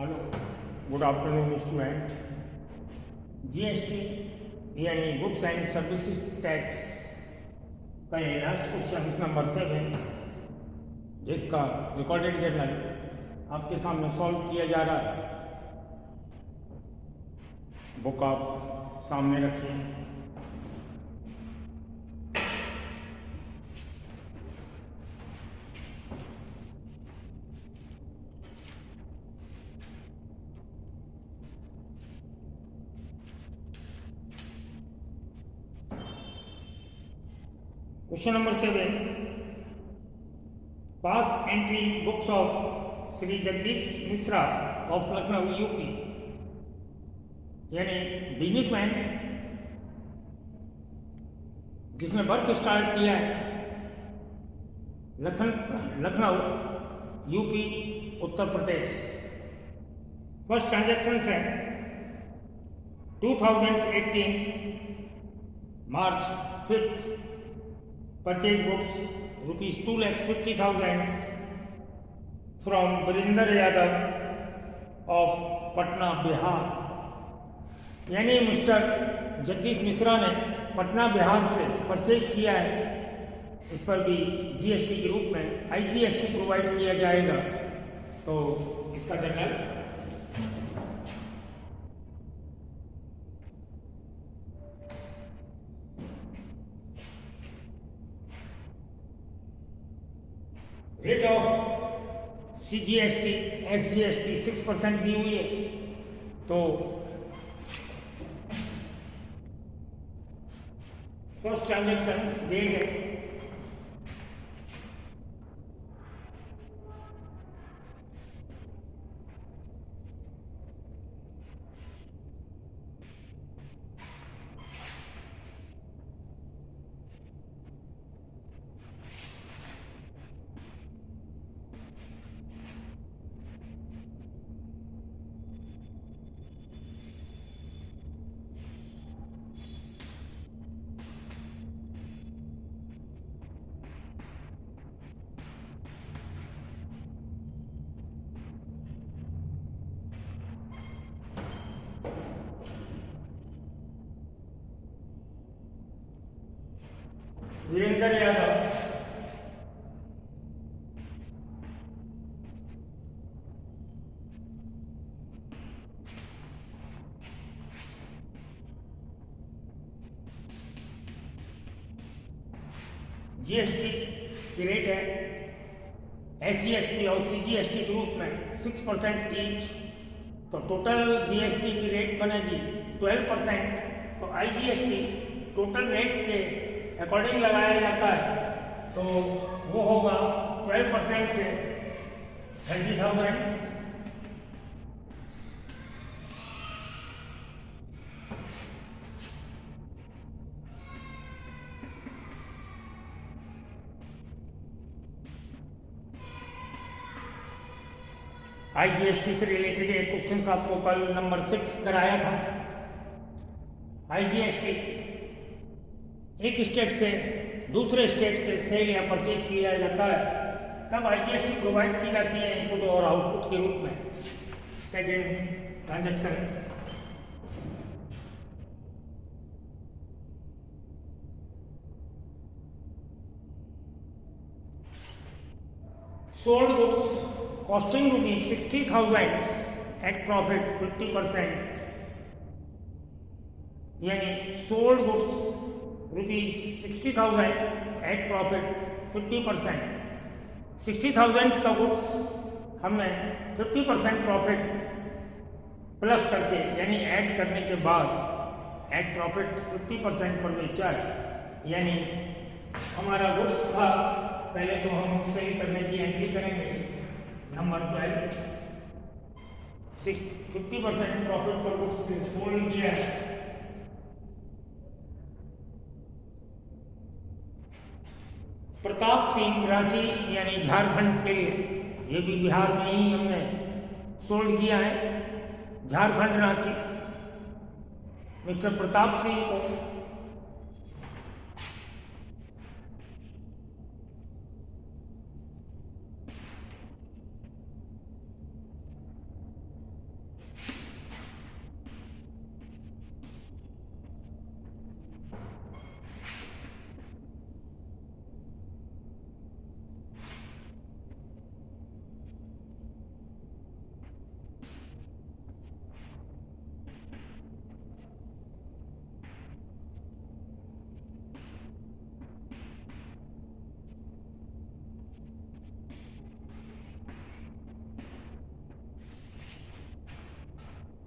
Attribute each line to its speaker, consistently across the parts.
Speaker 1: Hello, good afternoon student. GST यानी goods and services tax का ये लास्ट क्वेश्चन नंबर 7, जिसका रिकॉर्डेड जर्नल आपके सामने सॉल्व किया जा रहा है। बुक आप सामने रखिए। Question number 7, pass entries books of Shri Jagdish Mishra of Lucknow UP, यानी बिजनेसमैन जिसने वर्क स्टार्ट किया है Lucknow UP Uttar Pradesh. First transaction है 2018 मार्च 5th, purchase books rupees 2,50,000 from Birinder Yadav of Patna Bihar, यानी मिस्टर जगदीश मिश्रा ने पटना बिहार से परचेज किया है। इस पर भी जीएसटी के रूप में आईजीएसटी प्रोवाइड किया जाएगा। तो इसका journal rate of CGST SGST 6% दी हुई है। तो फर्स्ट ट्रांजैक्शन डेट है वीरेंद्र यादव जीएसटी की रेट है एसजीएसटी और सीजीएसटी के रूप में 6% ईच। तो टोटल जीएसटी की रेट बनेगी 12%। तो आईजीएसटी टोटल रेट के अकॉर्डिंग लगाया जाता है, तो वो होगा 12% से 30,000। आईजीएसटी से रिलेटेड एक क्वेश्चन आपको कल नंबर 6 कराया था। आईजीएसटी एक स्टेट से दूसरे स्टेट से सेल या परचेज किया जाता है, तब आईजीएसटी प्रोवाइड की जाती है इनपुट और आउटपुट के रूप में। Second transaction sold goods costing rupees 60,000 at profit 50%, यानी sold goods rupees 60,000 at profit 50%। 60,000 का गुड्स हमने 50% प्रॉफिट प्लस करके यानी ऐड करने के बाद एट प्रॉफिट 50% पर बेचा है। यानी हमारा गुड्स था, पहले तो हम सेल करने की एंट्री करेंगे नंबर 12, 50% प्रॉफिट पर गुड्स सोल्ड किया है। प्रताप सिंह रांची यानी झारखंड के लिए, ये भी बिहार में ही हमने सोल्ड किया है। झारखंड रांची मिस्टर प्रताप सिंह को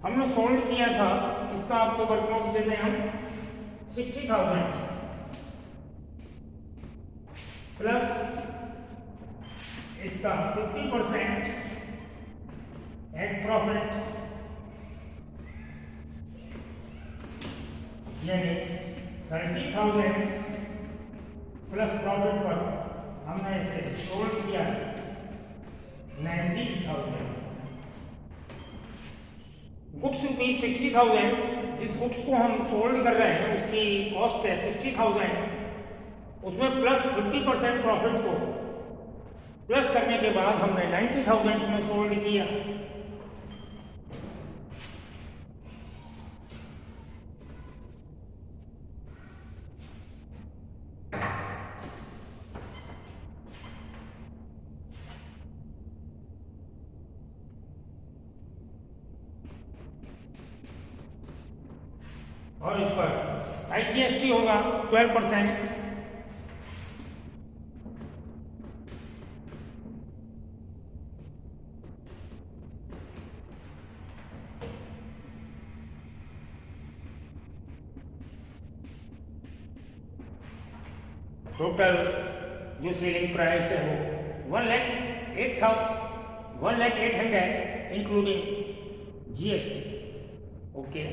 Speaker 1: हमने सोल्ड किया था, इसका आपको वर्कआउट देते हैं हम 60,000 प्लस इसका 50% एट प्रॉफिट, यानी 30,000 प्लस प्रॉफिट पर हमने इसे सोल्ड किया 90,000। गुड्स रुपीज 60,000, जिस गुड्स को हम सोल्ड कर रहे हैं उसकी कॉस्ट है 60,000, उसमें प्लस 50% प्रॉफिट को प्लस करने के बाद हमने 90,000 में सोल्ड किया। और इस पर IGST होगा 12%। टोटल जो सेलिंग प्राइस है वो 1,08,000 including GST। Okay,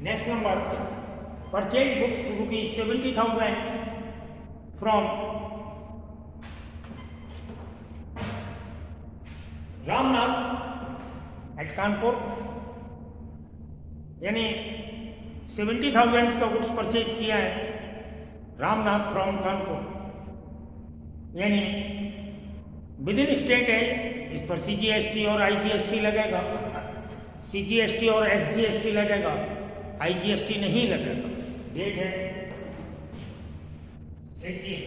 Speaker 1: next number, purchase books rupees 70,000 from Ramnath at Kanpur, यानी 70,000 का गुड्स परचेज किया है रामनाथ फ्रॉम कानपुर, यानी विद इन स्टेट है। इस पर CGST और IGST लगेगा, CGST और SGST लगेगा, IGST नहीं लगेगा। डेट है 18।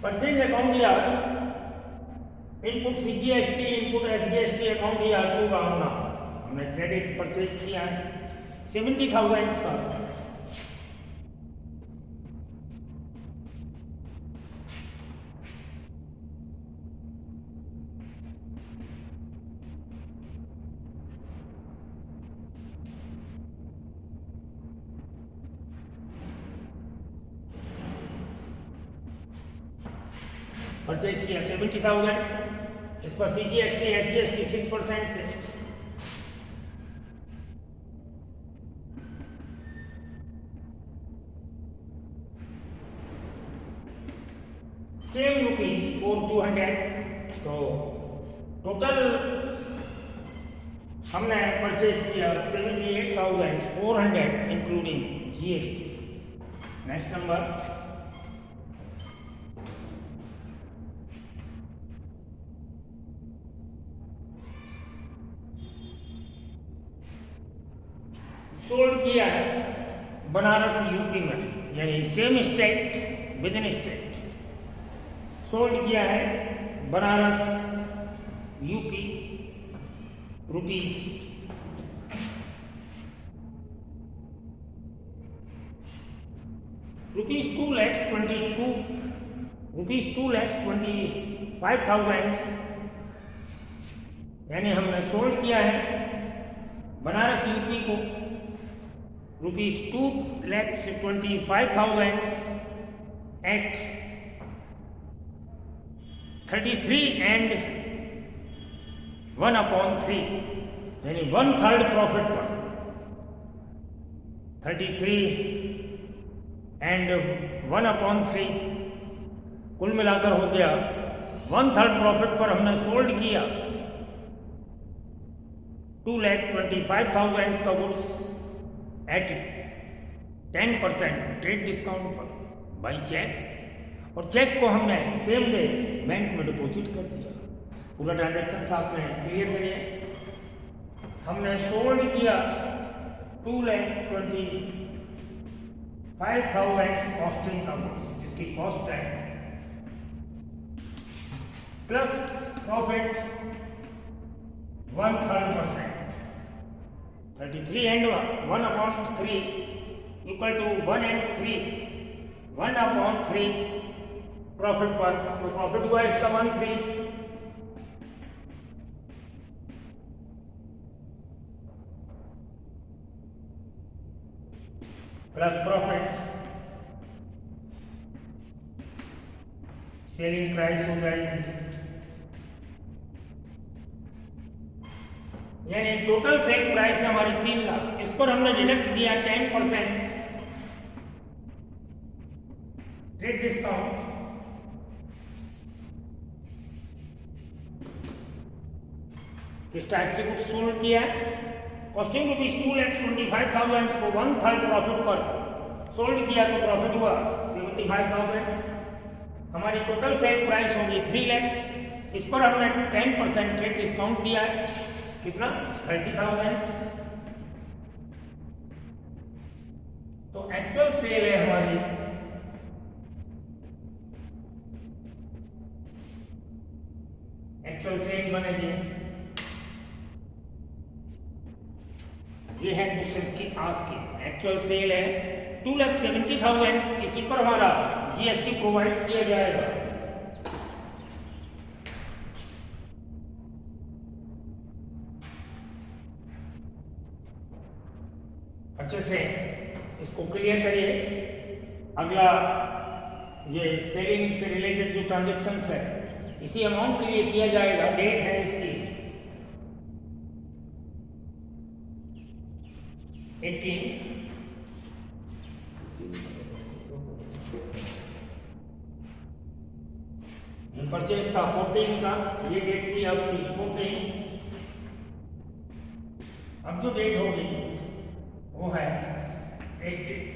Speaker 1: परचेज अकाउंट ईयर, input CGST, input SGST account ईयर टू रामनाथ, हमने क्रेडिट परचेज किया है 70,000 का। परचेज किया 70,000, इस पर CGST SGST 6% से सेम रुपीज 4,200। तो टोटल हमने परचेज किया 78,400 including GST। Next number, sold किया है बनारस यूपी में, यानी same state with in state, sold किया है बनारस यूपी रुपीज 2,25,000 यानी हमने सोल्ड किया है बनारस यूपी को ₹2,25,000 एट 33 and 1/3 यानी 1/3 प्रॉफिट पर 33 and 1/3 कुल मिलाकर हो गया 1/3 प्रॉफिट पर हमने सोल्ड किया 2,25,000 का गुड्स एट 10% ट्रेड डिस्काउंट पर बाई चेक, और चेक को हमने सेम डे बैंक में डिपॉजिट कर दिया। पूरा ट्रांजैक्शन आपने क्लियर करिए। हमने सोल्ड किया 2,25,000 कॉस्टिंग का गुड्स जिसकी कॉस्ट है plus profit 1/3%, 33 and 1/3 equal to 1 and 3, 1/3 profit पर, तो प्रॉफिट हुआ इसका 1/3 प्लस प्रॉफिट सेलिंग प्राइस हो जाएगी, यानी टोटल सेल प्राइस है हमारी 3 लाख। इस पर हमने डिडक्ट किया 10% ट्रेड डिस्काउंट, किस टाइप से कुछ सोल्ड किया है। कॉस्टिंग ₹2,25,000 को 1/3 प्रॉफिट पर सोल्ड किया तो प्रॉफिट हुआ 75,000। हमारी टोटल सेल प्राइस होगी 3 लाख। इस पर हमने 10% ट्रेड डिस्काउंट दिया है, कितना 30,000। तो एक्चुअल सेल है हमारी एक्चुअल सेल बनेगी, ये है क्वेश्चन की आस की। एक्चुअल सेल है 2,70,000, इसी पर हमारा जीएसटी प्रोवाइड किया जाएगा। अच्छे से इसको क्लियर करिए। अगला ये सेलिंग से रिलेटेड जो ट्रांजैक्शंस है इसी अमाउंट के लिए किया जाएगा। डेट है इसकी 18, ये परचेज था 14 का, ये डेट थी आपकी 14। अब जो डेट होगी वो है 18।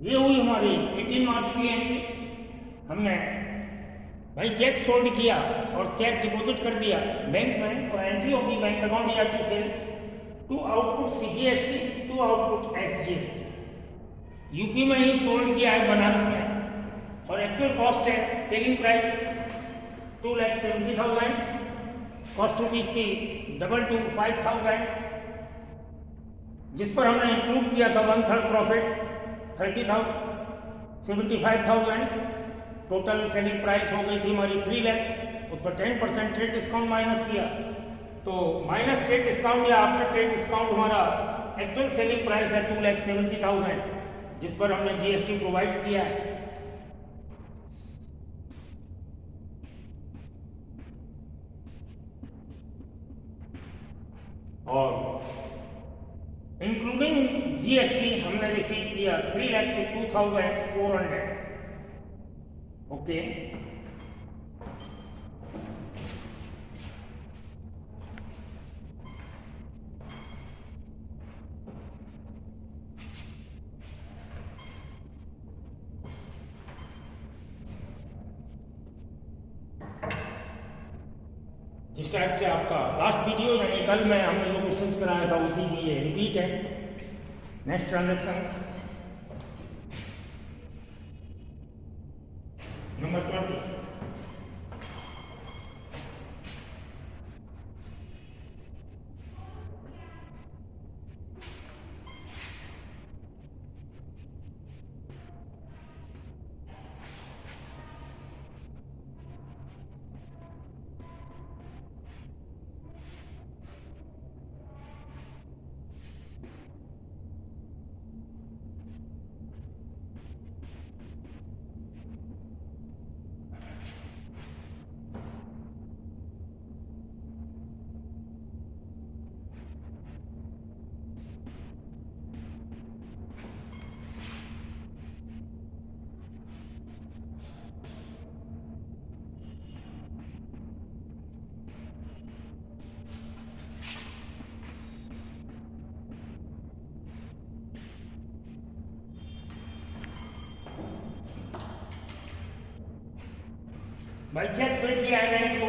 Speaker 1: ये हुई हमारी 18 मार्च की एंट्री। हमने भाई चेक सोल्ड किया और चेक डिपॉजिट कर दिया बैंक में, तो एंट्री होगी बैंक अकाउंट या to sales, to output CGST, to output SGST. UP में ही सोल्ड किया है बनारस में, और एक्चुअल कॉस्ट है सेलिंग प्राइस 2,70,000, कॉस्ट रुपीज की 2,25,000, जिस पर हमने इंक्लूड किया था 1/3 प्रॉफिट 75,000, टोटल सेलिंग प्राइस हो गई थी हमारी 3 लाख, उस पर 10% ट्रेड डिस्काउंट माइनस किया, तो माइनस ट्रेड डिस्काउंट या आफ्टर ट्रेड डिस्काउंट हमारा एक्चुअल सेलिंग प्राइस है 2,70,000, जिस पर हमने जीएसटी प्रोवाइड किया है। और इंक्लूडिंग जीएसटी हमने रिसीव किया 3,02,400। ओके, जिस टाइप से आपका लास्ट वीडियो यानी कल में हमने जो क्वेश्चंस कराया था उसी की ये रिपीट है। Next transaction number 20। भाई चेक पे किया है बैंक को,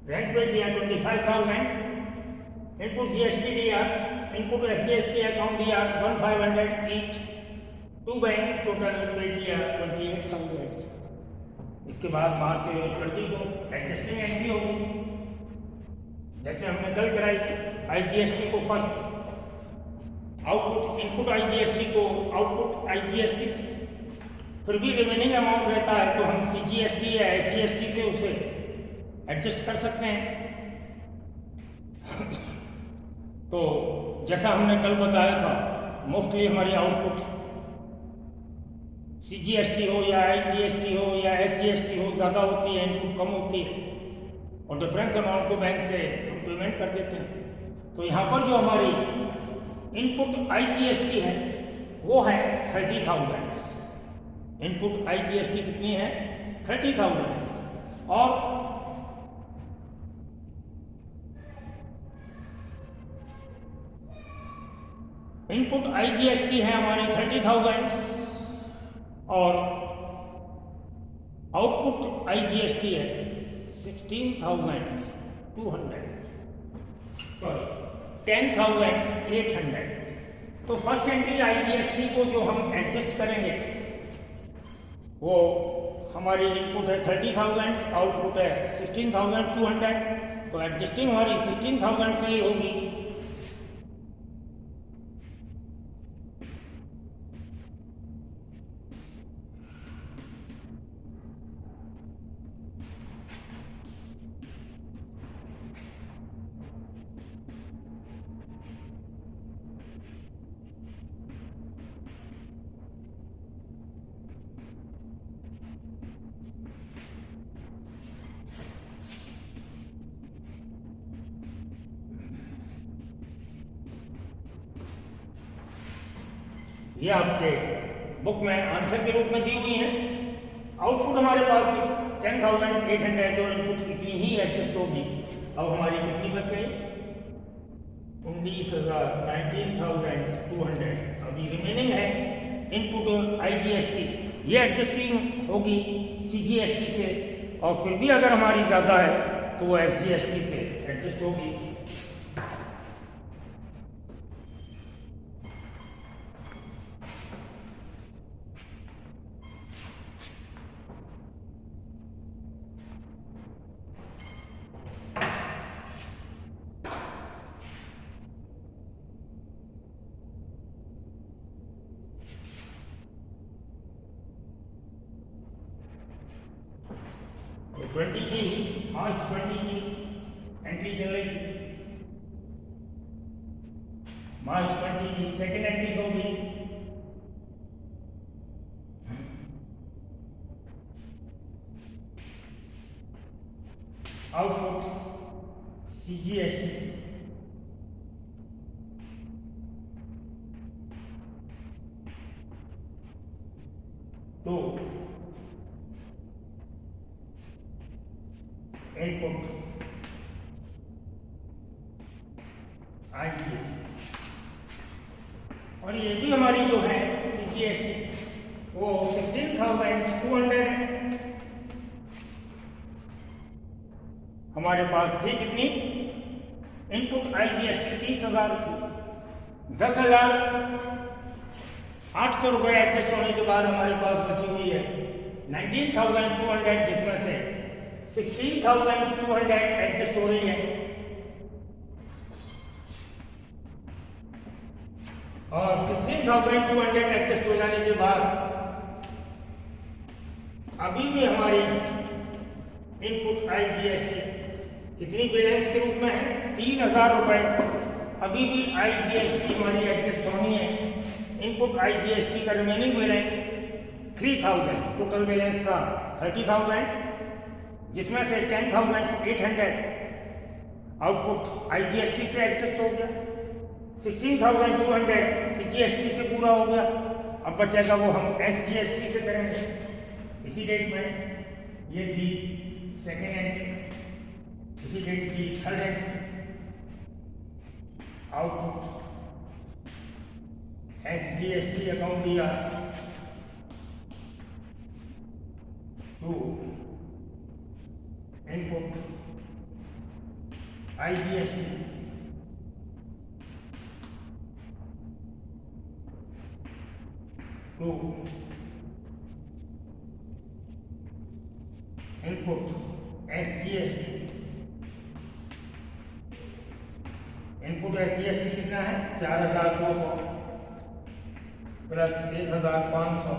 Speaker 1: रेंट पे दिया 25,000, इनपुट जीएसटी दिया, इनपुट एसजीएसटी अकाउंट दिया 1,500 ईच, टू बैंक टोटल पे किया 28,000। इसके बाद मार्च 20 को एडजस्टिंग एंट्री होगी, जैसे हमने कल कराई थी। आईजीएसटी को फर्स्ट आउटपुट, इनपुट आईजीएसटी को आउटपुट आईजीएसटी से, फिर भी रिमेनिंग अमाउंट रहता है तो हम सीजीएसटी या एसजीएसटी से उसे एडजस्ट कर सकते हैं। तो जैसा हमने कल बताया था, मोस्टली हमारी आउटपुट सीजीएसटी हो या आईजीएसटी हो या एसजीएसटी हो ज़्यादा होती है, इनपुट कम होती है, और डिफरेंस अमाउंट को बैंक से हम पेमेंट कर देते हैं। तो यहाँ पर जो हमारी इनपुट आईजीएसटी है वो है 30,000। इनपुट आईजीएसटी कितनी है? 30,000। और इनपुट आईजीएसटी है हमारी 30,000 और आउटपुट आईजीएसटी है 16,200, सॉरी 10,800। तो फर्स्ट एंट्री आईजीएसटी को जो हम एडजस्ट करेंगे वो हमारी इनपुट है 30,000, आउटपुट है 16,200, तो एडजस्टिंग हमारी 16,000 से ही होगी। ये आपके बुक में आंसर के रूप में दी हुई है। आउटपुट हमारे पास 10,800 है, तो इनपुट इतनी ही एडजस्ट होगी। अब हमारी कितनी बच गई? 19,200। अभी रिमेनिंग है इनपुट आईजीएसटी, ये एडजस्टिंग होगी सीजीएसटी से, और फिर भी अगर हमारी ज़्यादा है तो वो एसजीएसटी से एडजस्ट होगी। 20 की मार्च 20 की एंट्री चल रही थी, मार्च 20 की सेकेंड एंट्रीज होगी। आउटपुट CGST तो इनपुट IGST, और ये भी हमारी जो है CGST वो 16,200 हमारे पास थी। कितनी इनपुट IGST 30,000 थी। 10,800 रुपये एडजस्ट होने के बाद हमारे पास बची हुई है 19,200, जिसमें से 16,200 एडजस्ट हो रही है और 16,200 एडजस्ट हो जाने के बाद अभी भी हमारी इनपुट IGST कितनी बैलेंस के रूप में है 3,000 रुपए। अभी भी IGST हमारी एडजस्ट होनी है। इनपुट IGST का रिमेनिंग बैलेंस 3,000, टोटल बैलेंस था 30,000, जिसमें से 10,800 आउटपुट IGST से एडजस्ट हो गया, 16,200 CGST से पूरा हो गया। अब बचेगा वो हम SGST से करेंगे। इसी डेट में ये थी सेकेंड एंट्री, इसी डेट की third entry. Output SGST account दिया to input IGST to input SGST। Input SGST कितना है 4,200 प्लस 1,500,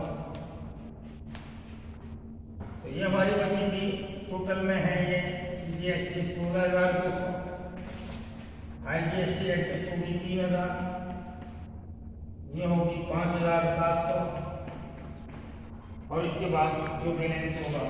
Speaker 1: तो ये हमारी बची थी। टोटल में है ये CGST 16,200, IGST एडजस्ट होगी 3,000, ये होगी 5,700 और इसके बाद जो बैलेंस होगा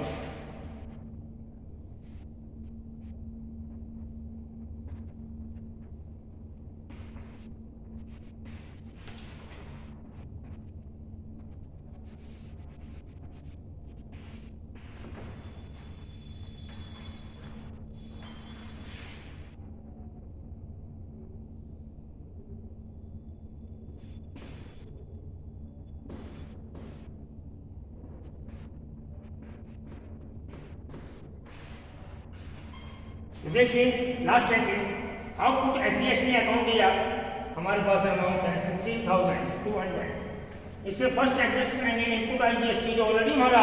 Speaker 1: देखिए last entry output SGST account दिया, हमारे पास अमाउंट है 16,200। इससे फर्स्ट एडजस्ट करेंगे इनपुट IGST जो ऑलरेडी हमारा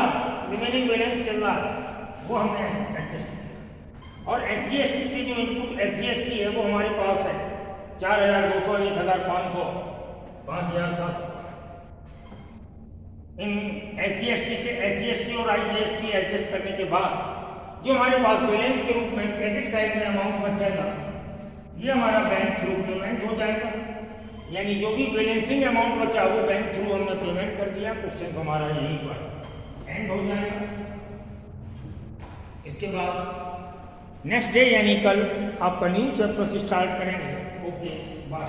Speaker 1: रिमेनिंग बैलेंस चल रहा है वो हमने एडजस्ट किया, और SGST से जो इनपुट SGST है वो हमारे पास है 4,200, 1,500, 5,700। इन SGST से SGST और IGST एडजस्ट करने के बाद जो हमारे पास बैलेंस के रूप में क्रेडिट साइड में अमाउंट बचेगा ये हमारा बैंक थ्रू पेमेंट हो जाएगा। यानी जो भी बैलेंसिंग अमाउंट बचा वो बैंक थ्रू हमने पेमेंट कर दिया। क्वेश्चन हमारा यहीं पर एंड हो जाएगा। इसके बाद नेक्स्ट डे यानी कल आपका न्यू चैप्टर से स्टार्ट करेंगे। Okay bye.